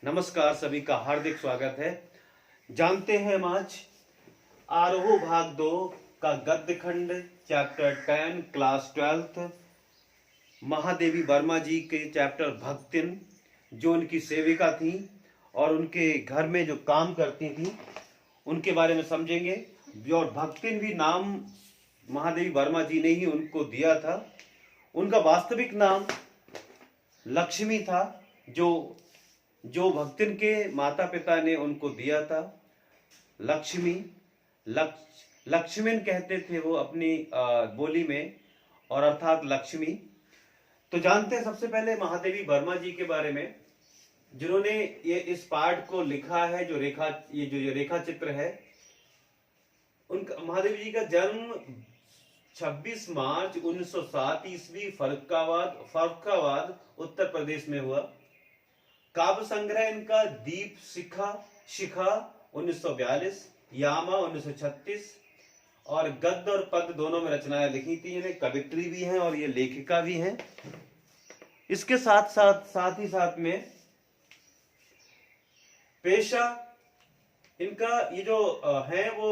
नमस्कार, सभी का हार्दिक स्वागत है। जानते हैं हम आज आरोह भाग 2 का गद्य खंड चैप्टर 10 क्लास 12 महादेवी वर्मा जी के चैप्टर भक्तिन, जो उनकी सेविका थी और उनके घर में जो काम करती थी उनके बारे में समझेंगे। और भक्तिन भी नाम महादेवी वर्मा जी ने ही उनको दिया था। उनका वास्तविक नाम लक्ष्मी था, जो भक्तिन के माता पिता ने उनको दिया था। लक्ष्मी, लक्ष्मण कहते थे वो अपनी बोली में, और अर्थात लक्ष्मी। तो जानते हैं सबसे पहले महादेवी वर्मा जी के बारे में, जिन्होंने ये इस पाठ को लिखा है। जो रेखा चित्र है, उनका महादेवी जी का जन्म 26 मार्च 1907 ईस्वी फर्रुखाबाद उत्तर प्रदेश में हुआ। काव्य संग्रह इनका दीप शिखा 1942, यामा 1936, और गद्य और पद्य दोनों में रचनाएं लिखी थी। इन्हें कवित्री भी हैं और ये लेखिका भी हैं। इसके साथ ही में पेशा इनका ये जो है वो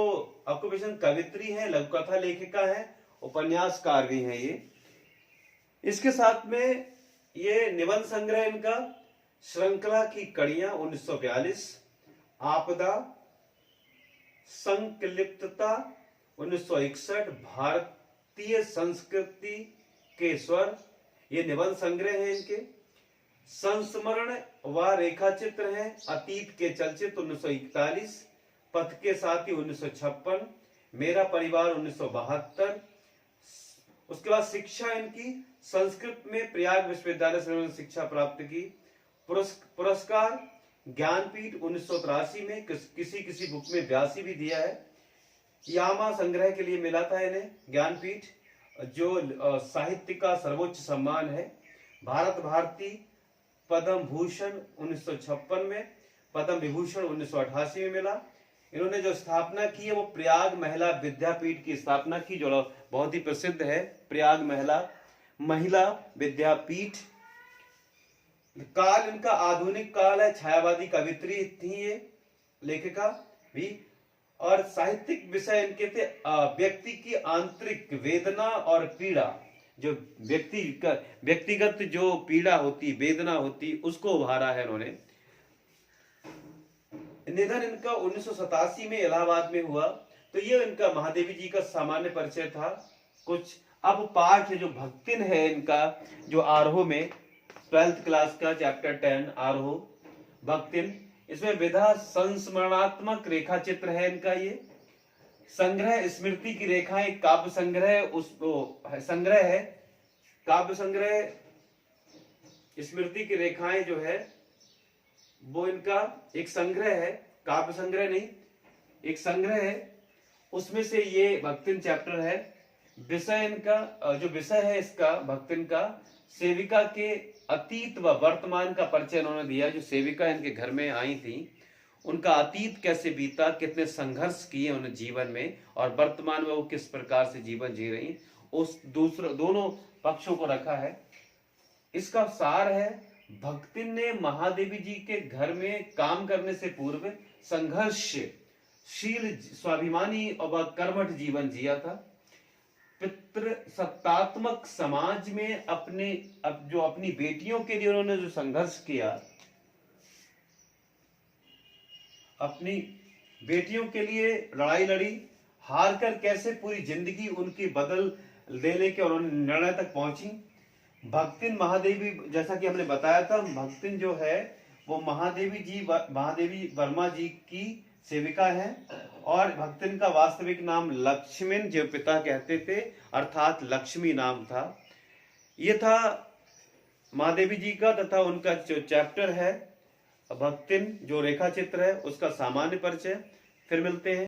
ऑक्यूपेशन कवित्री है, लघु कथा लेखिका है, उपन्यासकार भी हैं ये। इसके साथ में ये निबंध संग्रह इनका श्रृंखला की कड़ियां 1942, आपदा, संकलिप्तता 1961, भारतीय संस्कृति के स्वर, ये निबंध संग्रह है इनके। संस्मरण व रेखा चित्र है, अतीत के चलचित्र 1941, पथ के साथी 1956, मेरा परिवार 1972। उसके बाद शिक्षा इनकी संस्कृत में प्रयाग विश्वविद्यालय से शिक्षा प्राप्त की। पुरस्कार ज्ञानपीठ 1983 में, किसी बुक में 82 भी दिया है। यामा संग्रह के लिए मिला था इन्हें ज्ञानपीठ, जो साहित्य का सर्वोच्च सम्मान है। भारत भारती पद्म भूषण 1956 में, पद्म विभूषण 1988 में मिला। इन्होंने जो स्थापना की है वो प्रयाग महिला विद्यापीठ की स्थापना की, जो बहुत ही प्रसिद्ध है, प्रयाग महिला विद्यापीठ। काल इनका आधुनिक काल है, छायावादी कवित्री थी ये लेखिका भी। और साहित्यिक विषय इनके थे व्यक्ति की आंतरिक वेदना और पीड़ा, जो व्यक्तिगत जो पीड़ा होती, वेदना होती, उसको उभारा है इन्होंने। निधन इनका 1987 में इलाहाबाद में हुआ। तो ये इनका महादेवी जी का सामान्य परिचय था कुछ। अब पाठ जो भक्तिन है इनका, जो आरोह में 12th क्लास का चैप्टर 10 आरोह भक्तिन, इसमें विधा संस्मरणात्मक रेखा चित्र है इनका। ये संग्रह स्मृति की रेखाएं, काव्य संग्रह है, काव्य संग्रह स्मृति की रेखाएं जो है वो इनका एक संग्रह है, काव्य संग्रह नहीं, एक संग्रह है। उसमें से ये भक्तिन चैप्टर है। विषय इनका जो विषय है इसका भक्तिन का, सेविका के अतीत व वर्तमान का परिचय उन्होंने दिया। जो सेविका इनके घर में आई थी, उनका अतीत कैसे बीता, कितने संघर्ष किए उन्हें जीवन में, और वर्तमान में वो किस प्रकार से जीवन जी रही, उस दोनों पक्षों को रखा है। इसका सार है, भक्तिन ने महादेवी जी के घर में काम करने से पूर्व संघर्षशील, स्वाभिमानी और कर्मठ जीवन जिया था। पितृसत्तात्मक समाज में अपनी बेटियों के लिए उन्होंने जो संघर्ष किया, अपनी बेटियों के लिए लड़ाई लड़ी, हार कर कैसे पूरी जिंदगी उनकी बदल देने के उन्होंने निर्णय तक पहुंची। भक्तिन महादेवी, जैसा कि हमने बताया था, भक्तिन जो है वो महादेवी वर्मा जी की सेविका है। और भक्तिन का वास्तविक नाम लक्ष्मण, जो पिता कहते थे, अर्थात लक्ष्मी नाम था। ये था महादेवी जी का तथा उनका जो चैप्टर है भक्तिन, जो रेखा चित्र है, उसका सामान्य परिचय। फिर मिलते हैं।